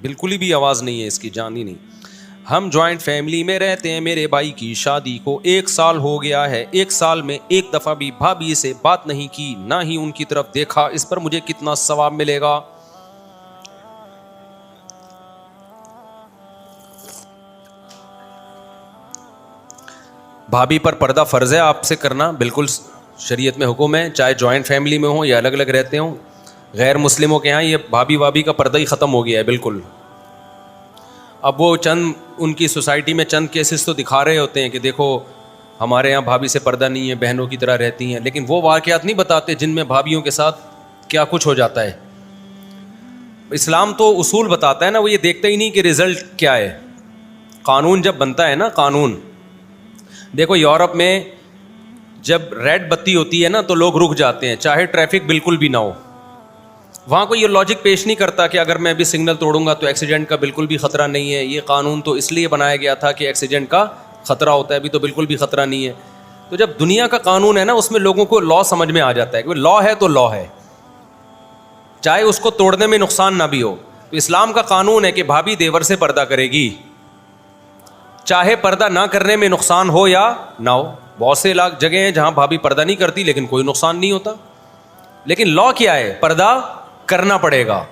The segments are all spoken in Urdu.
بالکل ہی بھی آواز نہیں ہے اس کی، جان ہی نہیں. ہم جوائنٹ فیملی میں رہتے ہیں. میرے بھائی کی شادی کو 1 سال ہو گیا ہے. 1 سال میں ایک دفعہ بھی بھابھی سے بات نہیں کی، نہ ہی ان کی طرف دیکھا. اس پر مجھے کتنا ثواب ملے گا؟ بھابھی پر پردہ فرض ہے آپ سے کرنا، بالکل شریعت میں حکم ہے، چاہے جوائنٹ فیملی میں ہوں یا الگ الگ رہتے ہوں. غیر مسلموں کے یہاں یہ بھابھی وابھی کا پردہ ہی ختم ہو گیا ہے بالکل. اب وہ چند ان کی سوسائٹی میں چند کیسز تو دکھا رہے ہوتے ہیں کہ دیکھو ہمارے یہاں بھابھی سے پردہ نہیں ہے، بہنوں کی طرح رہتی ہیں، لیکن وہ واقعات نہیں بتاتے جن میں بھابھیوں کے ساتھ کیا کچھ ہو جاتا ہے. اسلام تو اصول بتاتا ہے نا، وہ یہ دیکھتا ہی نہیں کہ رزلٹ کیا ہے. قانون جب بنتا ہے نا، قانون دیکھو یورپ میں جب ریڈ بتی ہوتی ہے نا تو لوگ رک جاتے ہیں چاہے ٹریفک بالکل بھی نہ ہو. وہاں کوئی یہ لاجک پیش نہیں کرتا کہ اگر میں ابھی سگنل توڑوں گا تو ایکسیڈنٹ کا بالکل بھی خطرہ نہیں ہے. یہ قانون تو اس لیے بنایا گیا تھا کہ ایکسیڈنٹ کا خطرہ ہوتا ہے، ابھی تو بالکل بھی خطرہ نہیں ہے. تو جب دنیا کا قانون ہے نا اس میں لوگوں کو لا سمجھ میں آ جاتا ہے کہ لا ہے تو لا ہے، چاہے اس کو توڑنے میں نقصان نہ بھی ہو. تو اسلام کا قانون ہے کہ بھابھی دیور سے پردہ کرے گی، چاہے پردہ نہ کرنے میں نقصان ہو یا نہ ہو. بہت سے جگہ ہیں جہاں بھابھی پردہ نہیں کرتی لیکن کوئی نقصان نہیں ہوتا. لیکن لا کیا ہے؟ پردہ کرنا پڑے گا،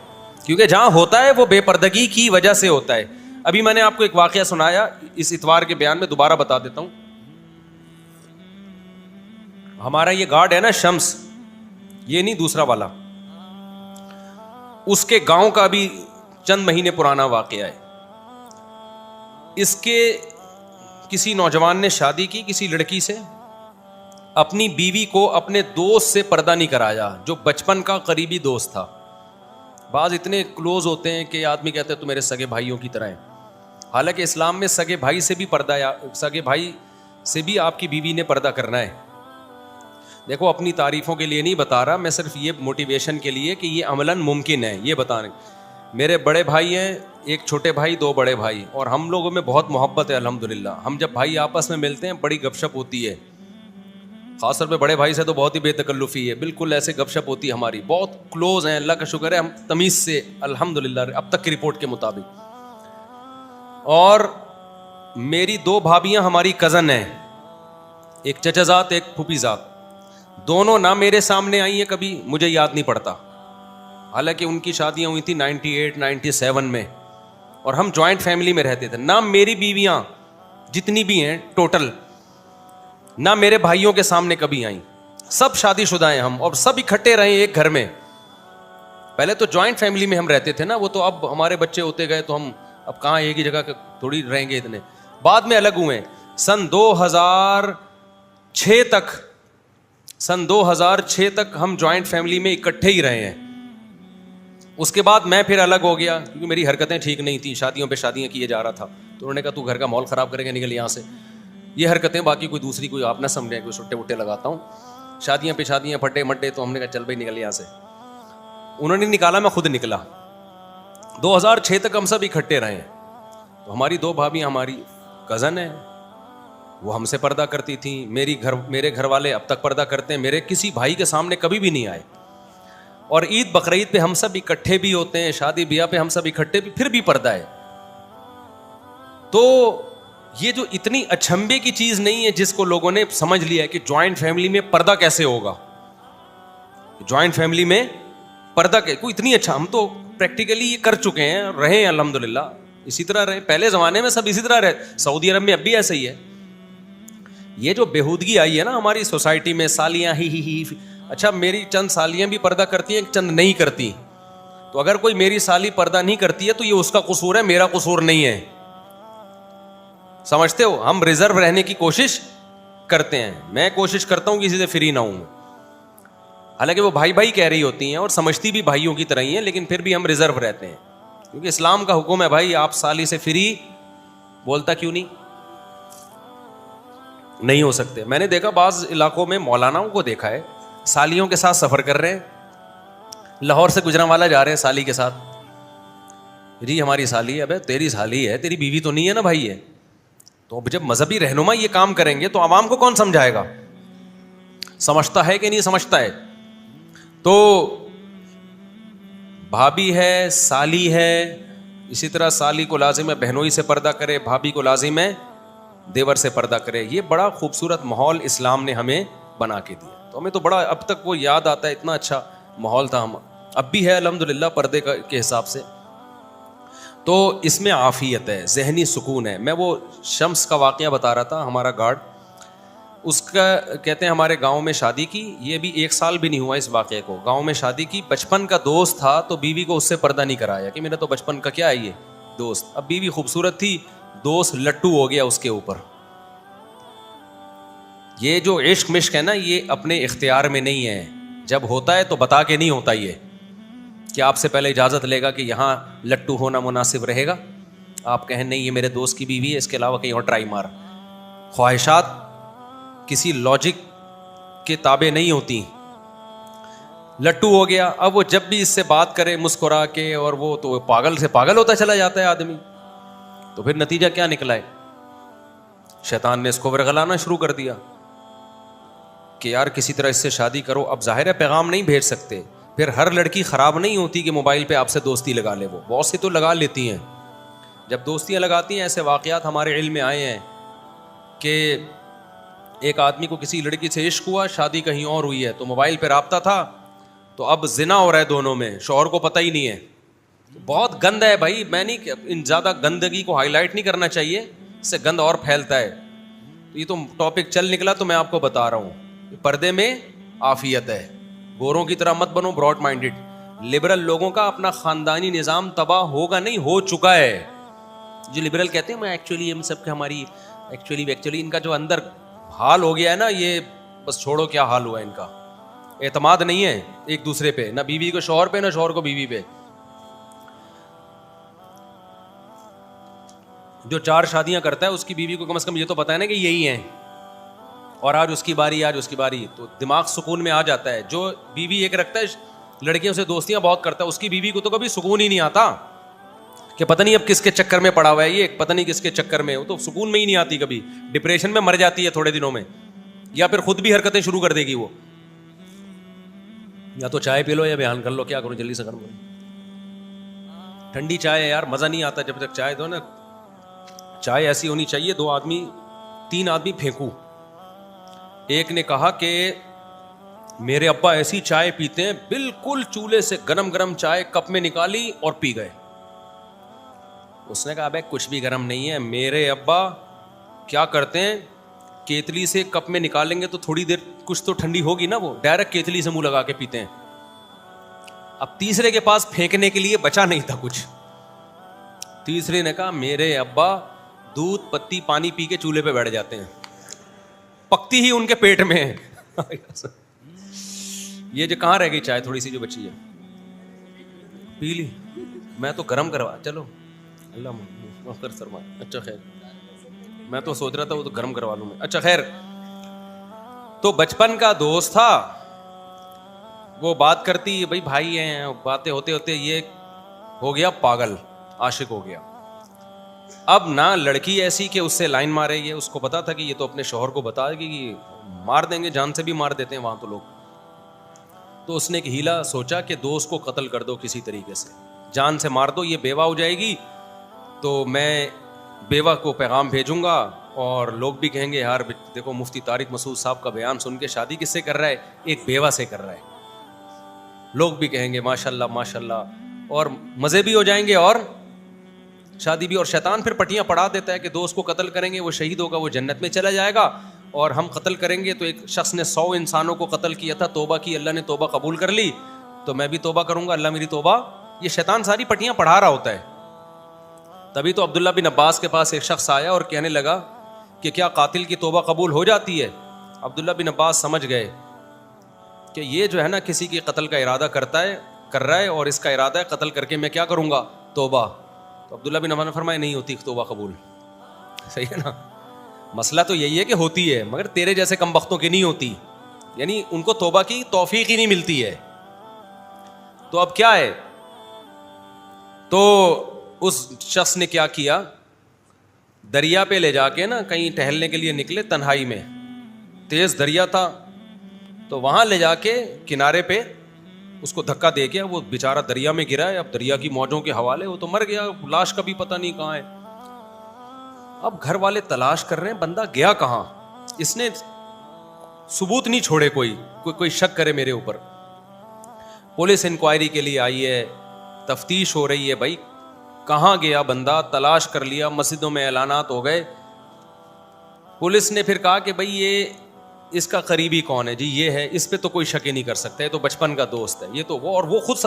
کیونکہ جہاں ہوتا ہے وہ بے پردگی کی وجہ سے ہوتا ہے. ابھی میں نے آپ کو ایک واقعہ سنایا اس اتوار کے بیان میں، دوبارہ بتا دیتا ہوں. ہمارا یہ گارڈ ہے نا شمس، یہ نہیں دوسرا والا، اس کے گاؤں کا بھی چند مہینے پرانا واقعہ ہے. اس کے کسی نوجوان نے شادی کی کسی لڑکی سے، اپنی بیوی کو اپنے دوست سے پردہ نہیں کرایا جو بچپن کا قریبی دوست تھا. بعض اتنے کلوز ہوتے ہیں کہ آدمی کہتا ہے تو میرے سگے بھائیوں کی طرح ہیں. حالانکہ اسلام میں سگے بھائی سے بھی پردہ، سگے بھائی سے بھی آپ کی بیوی نے پردہ کرنا ہے. دیکھو اپنی تعریفوں کے لیے نہیں بتا رہا میں، صرف یہ موٹیویشن کے لیے کہ یہ عملاً ممکن ہے. یہ بتانے میرے بڑے بھائی ہیں، ایک چھوٹے بھائی، 2 بڑے بھائی، اور ہم لوگوں میں بہت محبت ہے الحمدللہ. ہم جب بھائی آپس میں ملتے ہیں بڑی گپ شپ ہوتی ہے، خاص طور پہ بڑے بھائی سے تو بہت ہی بے تکلفی ہے، بالکل ایسے گپ شپ ہوتی ہے ہماری. بہت کلوز ہیں، اللہ کا شکر ہے، ہم تمیز سے الحمدللہ اب تک کی رپورٹ کے مطابق. اور میری 2 بھابیاں ہماری کزن ہیں، ایک چچا زاد ایک پھوپھی زاد. دونوں نہ میرے سامنے آئی ہیں کبھی، مجھے یاد نہیں پڑتا، حالانکہ ان کی شادیاں ہوئی تھیں 98 97 میں، اور ہم جوائنٹ فیملی میں رہتے تھے. نہ میری بیویاں جتنی بھی ہیں ٹوٹل، نہ میرے بھائیوں کے سامنے کبھی آئیں. سب شادی شدہ ہیں ہم، اور سب اکٹھے رہے ایک گھر میں. پہلے تو جوائنٹ فیملی میں ہم رہتے تھے نا، وہ تو اب ہمارے بچے ہوتے گئے تو ہم اب کہاں ایک ہی جگہ تھوڑی رہیں گے اتنے. بعد میں الگ ہوئے. سن 2006 تک ہم جوائنٹ فیملی میں اکٹھے ہی رہے ہیں. اس کے بعد میں پھر الگ ہو گیا کیونکہ میری حرکتیں ٹھیک نہیں تھیں، شادیوں پہ شادیاں کیے جا رہا تھا. تو انہوں نے کہا تو گھر کا ماحول خراب کرے گا، نکل یہاں سے. یہ حرکتیں باقی کوئی دوسری کوئی آپ نہ سمجھیں، کوئی سٹے وٹے لگاتا ہوں، شادیاں پہ شادیاں، پھٹے مٹے. تو ہم نے کہا چل بھائی نکل یہاں سے. انہوں نے نکالا، میں خود نکلا. 2006 تک ہم سب اکٹھے رہے ہیں. تو ہماری 2 بھابیاں ہماری کزن ہیں، وہ ہم سے پردہ کرتی تھیں. میرے گھر والے اب تک پردہ کرتے ہیں، میرے کسی بھائی کے سامنے کبھی بھی نہیں آئے. اور عید بقرعید پہ ہم سب اکٹھے بھی ہوتے ہیں، شادی بیاہ پہ ہم سب اکٹھے بھی، پھر بھی پردہ ہے. تو یہ جو اتنی اچھمبے کی چیز نہیں ہے جس کو لوگوں نے سمجھ لیا ہے کہ جوائنٹ فیملی میں پردہ کیسے ہوگا. جوائنٹ فیملی میں پردہ کوئی اتنی اچھا، ہم تو پریکٹیکلی یہ کر چکے ہیں، رہے ہیں الحمدللہ، اسی طرح رہے. پہلے زمانے میں سب اسی طرح رہے. سعودی عرب میں اب بھی ایسا ہی ہے. یہ جو بےہودگی آئی ہے نا ہماری سوسائٹی میں، سالیاں ہی اچھا میری چند سالیاں بھی پردہ کرتی ہیں، چند نہیں کرتی. تو اگر کوئی میری سالی پردہ نہیں کرتی ہے تو یہ اس کا قصور ہے، میرا قصور نہیں ہے. سمجھتے ہو؟ ہم ریزرو رہنے کی کوشش کرتے ہیں. میں کوشش کرتا ہوں کسی سے فری نہ ہوں، حالانکہ وہ بھائی بھائی کہہ رہی ہوتی ہیں اور سمجھتی بھی بھائیوں کی طرح ہی ہیں، لیکن پھر بھی ہم ریزرو رہتے ہیں کیونکہ اسلام کا حکم ہے بھائی آپ سالی سے فری بولتا کیوں نہیں ہو سکتے. میں نے دیکھا بعض علاقوں میں مولاناؤں کو دیکھا ہے سالیوں کے ساتھ سفر کر رہے ہیں، لاہور سے گجرانوالہ جا رہے ہیں سالی کے ساتھ. جی ہماری سالی ہے. ابے تیری سالی ہے، تیری بیوی تو نہیں ہے نا بھائی ہے. تو جب مذہبی رہنما یہ کام کریں گے تو عوام کو کون سمجھائے گا؟ سمجھتا ہے کہ نہیں سمجھتا ہے؟ تو بھابھی ہے، سالی ہے، اسی طرح سالی کو لازم ہے بہنوئی سے پردہ کرے, بھابھی کو لازم ہے دیور سے پردہ کرے. یہ بڑا خوبصورت ماحول اسلام نے ہمیں بنا کے دیا. تو ہمیں تو بڑا اب تک وہ یاد آتا ہے, اتنا اچھا ماحول تھا, ہم اب بھی ہے الحمدللہ پردے کے حساب سے. تو اس میں عافیت ہے, ذہنی سکون ہے. میں وہ شمس کا واقعہ بتا رہا تھا, ہمارا گارڈ, اس کا کہتے ہیں ہمارے گاؤں میں شادی کی, یہ بھی 1 سال بھی نہیں ہوا اس واقعے کو, گاؤں میں شادی کی, بچپن کا دوست تھا تو بیوی کو اس سے پردہ نہیں کرایا کہ میرا تو بچپن کا کیا ہے یہ دوست. اب بیوی خوبصورت تھی, دوست لٹو ہو گیا اس کے اوپر. یہ جو عشق مشق ہے نا, یہ اپنے اختیار میں نہیں ہے, جب ہوتا ہے تو بتا کے نہیں ہوتا, یہ کہ آپ سے پہلے اجازت لے گا کہ یہاں لٹو ہونا مناسب رہے گا, آپ کہیں نہیں یہ میرے دوست کی بیوی ہے, اس کے علاوہ کہیں اور ٹرائی مار. خواہشات کسی لاجک کے تابع نہیں ہوتی. لٹو ہو گیا, اب وہ جب بھی اس سے بات کرے مسکرا کے, اور وہ تو پاگل سے پاگل ہوتا چلا جاتا ہے آدمی. تو پھر نتیجہ کیا نکلا ہے, شیطان نے اس کو ورغلانا شروع کر دیا کہ یار کسی طرح اس سے شادی کرو. اب ظاہر ہے پیغام نہیں بھیج سکتے. پھر ہر لڑکی خراب نہیں ہوتی کہ موبائل پہ آپ سے دوستی لگا لے, وہ بہت سی تو لگا لیتی ہیں. جب دوستیاں لگاتی ہیں, ایسے واقعات ہمارے علم میں آئے ہیں کہ ایک آدمی کو کسی لڑکی سے عشق ہوا, شادی کہیں اور ہوئی ہے, تو موبائل پہ رابطہ تھا, تو اب زنا ہو رہا ہے دونوں میں, شوہر کو پتہ ہی نہیں ہے. بہت گند ہے بھائی, میں نہیں ان زیادہ گندگی کو ہائی لائٹ نہیں کرنا چاہیے, اس سے گند اور پھیلتا ہے. یہ تو ٹاپک چل نکلا تو میں آپ کو بتا رہا ہوں, پردے میں عافیت ہے. گوروں کی طرح مت بنو براڈ مائنڈڈ. لبرل لوگوں کا اپنا خاندانی نظام تباہ ہوگا نہیں, ہو چکا ہے. جو لبرل کہتے ہیں میں ایکچولی ہم سب کے ہماری ایکچولی ان کا جو اندر حال ہو گیا ہے نا, یہ بس چھوڑو کیا حال ہوا ہے ان کا. اعتماد نہیں ہے ایک دوسرے پہ, نہ بیوی کو شوہر پہ, نہ شوہر کو بیوی پہ. جو 4 شادیاں کرتا ہے اس کی بیوی کو کم از کم یہ تو پتا ہے نا کہ یہی ہیں, اور آج اس کی باری, آج اس کی باری, تو دماغ سکون میں آ جاتا ہے. جو بیوی ایک رکھتا ہے لڑکیوں سے دوستیاں بہت کرتا ہے, اس کی بیوی کو تو کبھی سکون ہی نہیں آتا کہ پتہ نہیں اب کس کے چکر میں پڑا ہوا ہے یہ, پتہ نہیں کس کے چکر میں, وہ تو سکون میں ہی نہیں آتی. کبھی ڈپریشن میں مر جاتی ہے تھوڑے دنوں میں, یا پھر خود بھی حرکتیں شروع کر دے گی وہ. یا تو چائے پی لو یا بیان کر لو, کیا کروں جلدی سے کروں. ٹھنڈی چائے یار مزہ نہیں آتا جب تک چائے دو نا. چائے ایسی ہونی چاہیے 2 آدمی 3 آدمی پھینکو. ایک نے کہا کہ میرے ابا ایسی چائے پیتے ہیں, بالکل چولہے سے گرم گرم چائے کپ میں نکالی اور پی گئے. اس نے کہا ابے کچھ بھی گرم نہیں ہے, میرے ابا کیا کرتے ہیں, کیتلی سے کپ میں نکالیں گے تو تھوڑی دیر کچھ تو ٹھنڈی ہوگی نا, وہ ڈائریکٹ کیتلی سے منہ لگا کے پیتے ہیں. اب تیسرے کے پاس پھینکنے کے لیے بچا نہیں تھا کچھ. تیسرے نے کہا میرے ابا دودھ پتی پانی پی کے چولہے پہ بیٹھ جاتے ہیں, پکتی ہی ان کے پیٹ میں ہے. یہ جو کہاں رہ گئی چائے تھوڑی سی جو بچی ہے, پی لی, میں تو گرم کروا, چلو اللہ مغفرت فرمائے. اچھا خیر, میں تو سوچ رہا تھا وہ تو گرم کروا لوں میں. اچھا خیر, تو بچپن کا دوست تھا, وہ بات کرتی بھائی بھائی ہیں, باتیں ہوتے ہوتے یہ ہو گیا پاگل, عاشق ہو گیا. اب نہ لڑکی ایسی کہ اس سے لائن مارے, یہ اس کو پتا تھا کہ یہ تو اپنے شوہر کو بتا کہ مار دیں گے, جان سے بھی مار دیتے ہیں وہاں تو لوگ. تو اس نے ایک ہیلا سوچا کہ دوست کو قتل کر دو کسی طریقے سے, جان سے مار دو, یہ بیوہ ہو جائے گی تو میں بیوہ کو پیغام بھیجوں گا, اور لوگ بھی کہیں گے یار دیکھو مفتی طارق مسعود صاحب کا بیان سن کے شادی کس سے کر رہا ہے, ایک بیوہ سے کر رہا ہے. لوگ بھی کہیں گے ماشاء اللہ ماشاء اللہ, اور مزے بھی ہو جائیں گے اور شادی بھی. اور شیطان پھر پٹیاں پڑھا دیتا ہے کہ دوست کو قتل کریں گے وہ شہید ہوگا, وہ جنت میں چلا جائے گا, اور ہم قتل کریں گے تو ایک شخص نے 100 انسانوں کو قتل کیا تھا, توبہ کی, اللہ نے توبہ قبول کر لی, تو میں بھی توبہ کروں گا, اللہ میری توبہ. یہ شیطان ساری پٹیاں پڑھا رہا ہوتا ہے. تبھی تو عبداللہ بن عباس کے پاس ایک شخص آیا اور کہنے لگا کہ کیا قاتل کی توبہ قبول ہو جاتی ہے؟ عبداللہ بن عباس سمجھ گئے کہ یہ جو ہے نا کسی کی قتل کا ارادہ کر رہا ہے, اور اس کا ارادہ ہے قتل کر کے میں کیا کروں گا, توبہ. تو عبداللہ بن عباس نے فرمایا نہیں ہوتی توبہ قبول. صحیح ہے نا, مسئلہ تو یہی ہے کہ ہوتی ہے مگر تیرے جیسے کم بختوں کی نہیں ہوتی, یعنی ان کو توبہ کی توفیق ہی نہیں ملتی ہے. تو اب کیا ہے, تو اس شخص نے کیا کیا, دریا پہ لے جا کے نا کہیں ٹہلنے کے لیے نکلے, تنہائی میں, تیز دریا تھا, تو وہاں لے جا کے کنارے پہ اس کو دھکا دے کے وہ بیچارہ دریا میں گرا ہے, اب دریا کی موجوں کے حوالے وہ تو مر گیا, لاش کا بھی پتہ نہیں کہاں ہے. اب گھر والے تلاش کر رہے ہیں بندہ گیا کہاں, اس نے ثبوت نہیں چھوڑے کوئی شک کرے میرے اوپر. پولیس انکوائری کے لیے آئی ہے, تفتیش ہو رہی ہے, بھائی کہاں گیا بندہ, تلاش کر لیا, مسجدوں میں اعلانات ہو گئے. پولیس نے پھر کہا کہ بھائی یہ اس کا قریبی کون ہے جی, یہ ہے, اس پہ تو کوئی شک ہی نہیں کر سکتا, یہ تو بچپن کا دوست ہے, یہ تو وہ, اور وہ خود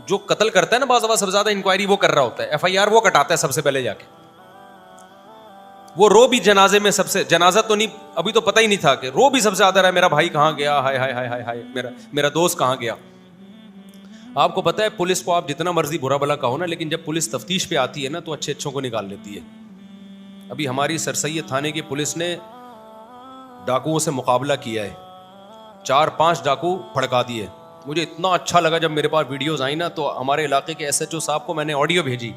جو قتل کرتا ہے نا بعض دفعہ سب سے زیادہ انکوائری وہ کر رہا ہوتا ہے, ایف آئی آر وہ کٹاتا ہے سب سے پہلے جا کے. وہ رو بھی جنازے میں سب سے, جنازہ تو نہیں ابھی تو پتہ ہی نہیں تھا, کہ رو بھی سب سے زیادہ رہا میرا بھائی کہاں گیا, ہائے ہائے ہائے ہائے ہائے میرا دوست کہاں گیا. آپ کو پتہ ہے پولیس کو آپ جتنا مرضی برا بلا کہو نا, لیکن جب پولیس تفتیش پہ آتی ہے نا تو اچھے اچھوں کو نکال لیتی ہے. ابھی ہماری سر سید تھانے کی پولیس نے ڈاکوؤں سے مقابلہ کیا ہے, 4-5 ڈاکو پھڑکا دیے. مجھے اتنا اچھا لگا جب میرے پاس ویڈیوز آئی نا, تو ہمارے علاقے کے ایس ایچ او صاحب کو میں نے آڈیو بھیجی,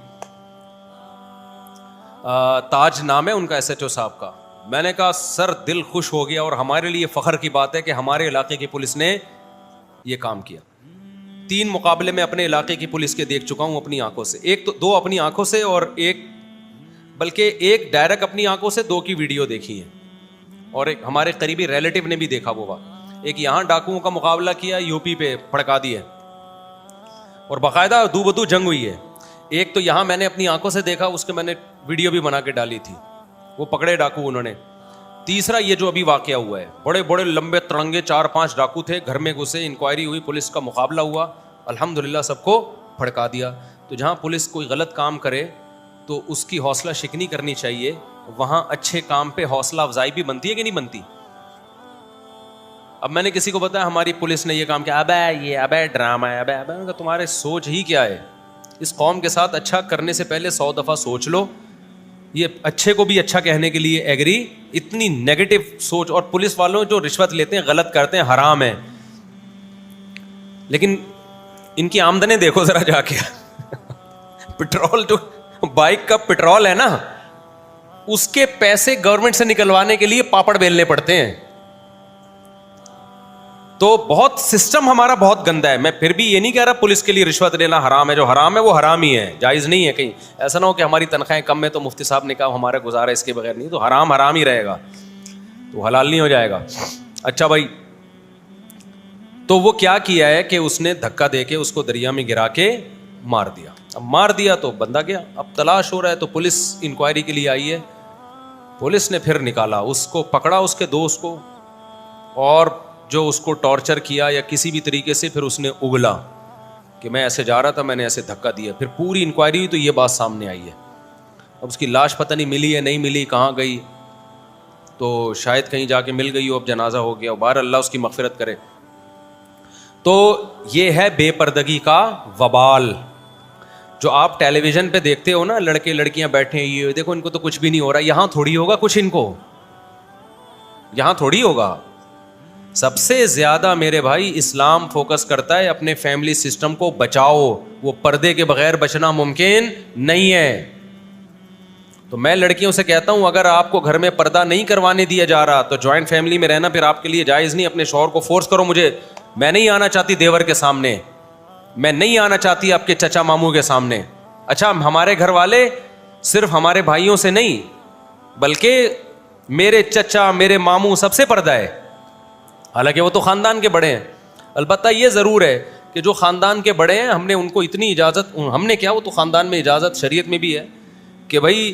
تاج نام ہے ان کا ایس ایچ او صاحب کا. میں نے کہا سر دل خوش ہو گیا, اور ہمارے لیے فخر کی بات ہے کہ ہمارے علاقے کی پولیس نے یہ کام کیا. 3 مقابلے میں اپنے علاقے کی پولیس کے دیکھ چکا ہوں اپنی آنکھوں سے, ایک تو 2 اپنی آنکھوں سے, اور ایک ڈائریکٹ اپنی آنکھوں سے, 2 کی ویڈیو دیکھی ہے, اور ایک ہمارے قریبی ریلیٹیو نے بھی دیکھا وہ بات. ایک یہاں ڈاکوؤں کا مقابلہ کیا, یو پی پہ پھڑکا دیے, اور باقاعدہ دو بدو جنگ ہوئی ہے. ایک تو یہاں میں نے اپنی آنکھوں سے دیکھا, اس کے میں نے ویڈیو بھی بنا کے ڈالی تھی, وہ پکڑے ڈاکو انہوں نے. تیسرا یہ جو ابھی واقعہ ہوا ہے, بڑے بڑے لمبے ترنگے 4-5 ڈاکو تھے, گھر میں گھسے, انکوائری ہوئی, پولیس کا مقابلہ ہوا, الحمدللہ سب کو پھڑکا دیا. تو جہاں پولیس کوئی غلط کام کرے تو اس کی حوصلہ شکنی کرنی چاہیے, وہاں اچھے کام پہ حوصلہ افزائی بھی بنتی ہے کہ نہیں بنتی. اب میں نے کسی کو بتایا ہماری پولیس نے یہ کام کیا, ابے ڈرامہ ہے, ابے تمہارے سوچ ہی کیا ہے. اس قوم کے ساتھ اچھا کرنے سے پہلے 100 دفعہ سوچ لو. یہ اچھے کو بھی اچھا کہنے کے لیے ایگری, اتنی نیگیٹو سوچ. اور پولیس والوں جو رشوت لیتے ہیں, غلط کرتے ہیں, حرام ہے, لیکن ان کی آمدنیں دیکھو ذرا جا کے. پٹرول جو بائک کا پٹرول ہے نا, اس کے پیسے گورنمنٹ سے نکلوانے کے لیے پاپڑ بیلنے پڑتے ہیں. تو بہت سسٹم ہمارا بہت گندا ہے. میں پھر بھی یہ نہیں کہہ رہا پولیس کے لیے رشوت لینا حرام ہے, جو حرام ہے وہ حرام ہی ہے, جائز نہیں ہے. کہیں ایسا نہ ہو کہ ہماری تنخواہیں کم ہے تو مفتی صاحب نے کہا ہمارا گزارا اس کے بغیر نہیں, تو حرام حرام ہی رہے گا, تو حلال نہیں ہو جائے گا. اچھا بھائی, تو وہ کیا ہے کہ اس نے دھکا دے کے اس کو دریا میں گرا کے مار دیا. اب مار دیا تو بندہ گیا, اب تلاش ہو رہا ہے, تو پولیس انکوائری کے لیے آئی ہے. پولیس نے پھر نکالا, اس کو پکڑا, اس کے دوست کو, اور جو اس کو ٹارچر کیا یا کسی بھی طریقے سے, پھر اس نے اگلا کہ میں ایسے جا رہا تھا, میں نے ایسے دھکا دیا. پھر پوری انکوائری ہوئی تو یہ بات سامنے آئی ہے. اب اس کی لاش پتہ نہیں ملی ہے نہیں ملی, کہاں گئی, تو شاید کہیں جا کے مل گئی ہو, اب جنازہ ہو گیا, باہر اللہ اس کی مغفرت کرے. تو یہ ہے بے پردگی کا وبال. جو آپ ٹیلی ویژن پہ دیکھتے ہو نا, لڑکے لڑکیاں بیٹھے ہیں, یہ دیکھو ان کو تو کچھ بھی نہیں ہو رہا, یہاں تھوڑی ہوگا کچھ, ان کو یہاں تھوڑی ہوگا. سب سے زیادہ میرے بھائی اسلام فوکس کرتا ہے اپنے فیملی سسٹم کو بچاؤ, وہ پردے کے بغیر بچنا ممکن نہیں ہے. تو میں لڑکیوں سے کہتا ہوں, اگر آپ کو گھر میں پردہ نہیں کروانے دیا جا رہا تو جوائنٹ فیملی میں رہنا پھر آپ کے لیے جائز نہیں. اپنے شوہر کو فورس کرو, میں نہیں آنا چاہتی دیور کے سامنے, میں نہیں آنا چاہتی آپ کے چچا ماموں کے سامنے. اچھا, ہمارے گھر والے صرف ہمارے بھائیوں سے نہیں بلکہ میرے چچا میرے ماموں سب سے پردہ ہے, حالانکہ وہ تو خاندان کے بڑے ہیں. البتہ یہ ضرور ہے کہ جو خاندان کے بڑے ہیں, ہم نے ان کو اتنی اجازت, ہم نے کیا, وہ تو خاندان میں اجازت شریعت میں بھی ہے کہ بھائی,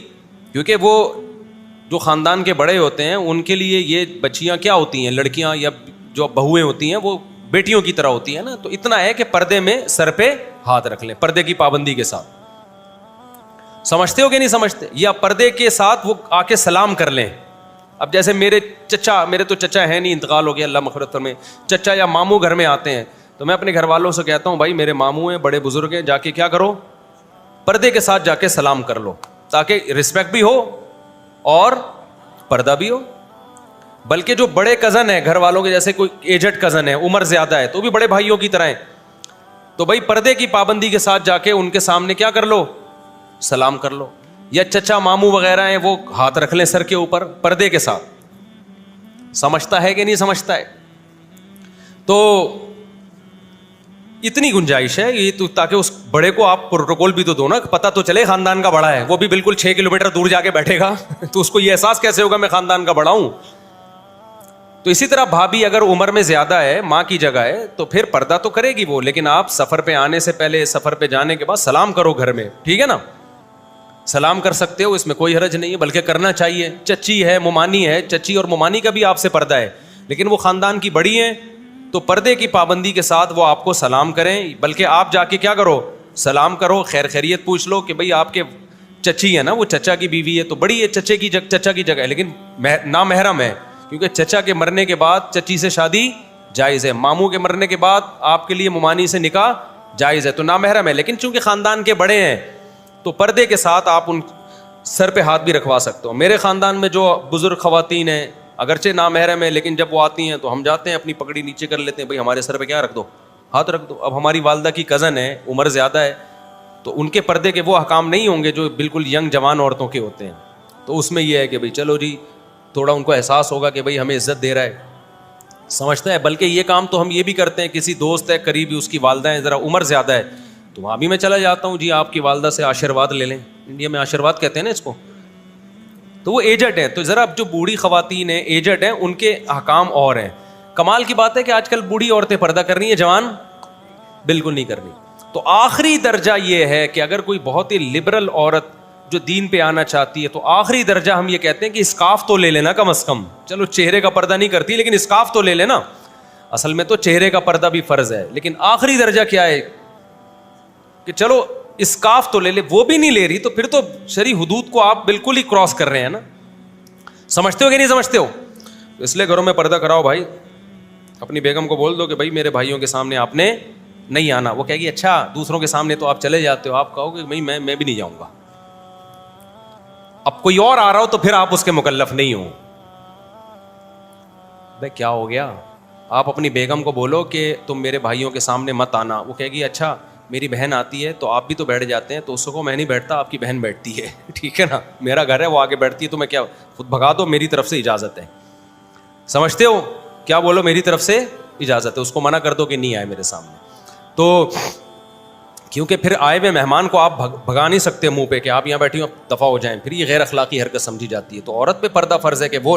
کیونکہ وہ جو خاندان کے بڑے ہوتے ہیں ان کے لیے یہ بچیاں کیا ہوتی ہیں, لڑکیاں یا جو بہویں ہوتی ہیں وہ بیٹیوں کی طرح ہوتی ہیں نا. تو اتنا ہے کہ پردے میں سر پہ ہاتھ رکھ لیں, پردے کی پابندی کے ساتھ. سمجھتے ہو کہ نہیں سمجھتے؟ یا پردے کے ساتھ وہ آ کے سلام کر لیں. اب جیسے میرے تو چچا ہے نہیں, انتقال ہو گیا, اللہ مغفرت فرمائے, چچا یا ماموں گھر میں آتے ہیں تو میں اپنے گھر والوں سے کہتا ہوں, بھائی میرے ماموں ہیں, بڑے بزرگ ہیں, جا کے کیا کرو, پردے کے ساتھ جا کے سلام کر لو, تاکہ رسپیکٹ بھی ہو اور پردہ بھی ہو. بلکہ جو بڑے کزن ہیں گھر والوں کے, جیسے کوئی ایجڈ کزن ہے, عمر زیادہ ہے, تو بھی بڑے بھائیوں کی طرح ہیں, تو بھائی پردے کی پابندی کے ساتھ جا کے ان کے سامنے کیا کر لو, سلام کر لو. یا چچا ماموں وغیرہ ہیں, وہ ہاتھ رکھ لیں سر کے اوپر پردے کے ساتھ. سمجھتا ہے کہ نہیں سمجھتا ہے؟ تو اتنی گنجائش ہے یہ تو، تاکہ اس بڑے کو آپ پروٹوکول بھی تو دو نا، پتہ تو چلے خاندان کا بڑا ہے. وہ بھی بالکل 6 کلومیٹر دور جا کے بیٹھے گا تو اس کو یہ احساس کیسے ہوگا میں خاندان کا بڑا ہوں. تو اسی طرح بھابھی اگر عمر میں زیادہ ہے، ماں کی جگہ ہے، تو پھر پردہ تو کرے گی وہ، لیکن آپ سفر پہ آنے سے پہلے، سفر پہ جانے کے بعد سلام کرو گھر میں، ٹھیک ہے نا؟ سلام کر سکتے ہو، اس میں کوئی حرج نہیں ہے، بلکہ کرنا چاہیے. چچی ہے، ممانی ہے، چچی اور ممانی کا بھی آپ سے پردہ ہے، لیکن وہ خاندان کی بڑی ہیں تو پردے کی پابندی کے ساتھ وہ آپ کو سلام کریں. بلکہ آپ جا کے کیا کرو، سلام کرو، خیر خیریت پوچھ لو کہ بھئی آپ کے چچی ہے نا، وہ چچا کی بیوی ہے تو بڑی ہے، چچا کی جگہ ہے، لیکن نامحرم ہے، کیونکہ چچا کے مرنے کے بعد چچی سے شادی جائز ہے، ماموں کے مرنے کے بعد آپ کے لیے ممانی سے نکاح جائز ہے، تو نامحرم ہے. لیکن چونکہ خاندان کے بڑے ہیں تو پردے کے ساتھ آپ ان سر پہ ہاتھ بھی رکھوا سکتے ہو. میرے خاندان میں جو بزرگ خواتین ہیں اگرچہ نامحرم ہے، لیکن جب وہ آتی ہیں تو ہم جاتے ہیں، اپنی پگڑی نیچے کر لیتے ہیں، بھئی ہمارے سر پہ کیا رکھ دو، ہاتھ رکھ دو. اب ہماری والدہ کی کزن ہے، عمر زیادہ ہے، تو ان کے پردے کے وہ احکام نہیں ہوں گے جو بالکل ینگ جوان عورتوں کے ہوتے ہیں. تو اس میں یہ ہے کہ بھئی چلو جی، تھوڑا ان کو احساس ہوگا کہ بھئی ہمیں عزت دے رہا ہے، سمجھتا ہے. بلکہ یہ کام تو ہم یہ بھی کرتے ہیں، کسی دوست ہے قریبی، اس کی والدہ ہیں ذرا عمر زیادہ ہے تو وہاں بھی میں چلا جاتا ہوں، جی آپ کی والدہ سے آشیرواد لے لیں، انڈیا میں آشیرواد کہتے ہیں نا اس کو. تو وہ ایجڈ ہیں، تو ذرا اب جو بوڑھی خواتین ہیں، ایجڈ ہیں، ان کے احکام اور ہیں. کمال کی بات ہے کہ آج کل بوڑھی عورتیں پردہ کر رہی ہیں، جوان بالکل نہیں کر رہی. تو آخری درجہ یہ ہے کہ اگر کوئی بہت ہی لبرل عورت جو دین پہ آنا چاہتی ہے تو آخری درجہ ہم یہ کہتے ہیں کہ اسکارف تو لے لینا کم از کم. چلو چہرے کا پردہ نہیں کرتی لیکن اسکارف تو لے لینا. اصل میں تو چہرے کا پردہ بھی فرض ہے، لیکن آخری درجہ کیا ہے کہ چلو اسکارف تو لے لے. وہ بھی نہیں لے رہی تو پھر تو شرعی حدود کو آپ بالکل ہی کراس کر رہے ہیں نا. سمجھتے ہو کہ نہیں سمجھتے ہو؟ اس لیے گھروں میں پردہ کراؤ بھائی. اپنی بیگم کو بول دو کہ بھائی میرے بھائیوں کے سامنے آپ نے نہیں آنا. وہ کہے گی اچھا دوسروں کے سامنے تو آپ چلے جاتے ہو. آپ کہو گے بھائی میں بھی نہیں جاؤں گا. اب کوئی اور آ رہا ہو تو پھر آپ اس کے مکلف نہیں ہو. بھائی کیا ہو گیا؟ آپ اپنی بیگم کو بولو کہ تم میرے بھائیوں کے سامنے مت آنا. وہ کہے گی اچھا میری بہن آتی ہے تو آپ بھی تو بیٹھ جاتے ہیں. تو اس کو میں نہیں بیٹھتا، آپ کی بہن بیٹھتی ہے، ٹھیک ہے نا، میرا گھر ہے، وہ آگے بیٹھتی ہے تو میں کیا خود بھگا دو، میری طرف سے اجازت ہے. سمجھتے ہو؟ کیا بولو میری طرف سے اجازت ہے. اس کو منع کر دو کہ نہیں آئے میرے سامنے. تو کیونکہ پھر آئے ہوئے مہمان کو آپ بھگا نہیں سکتے منہ پہ کہ آپ یہاں بیٹھی ہو دفعہ ہو جائیں، پھر یہ غیر اخلاقی حرکت سمجھی جاتی ہے. تو عورت پہ پردہ فرض ہے کہ وہ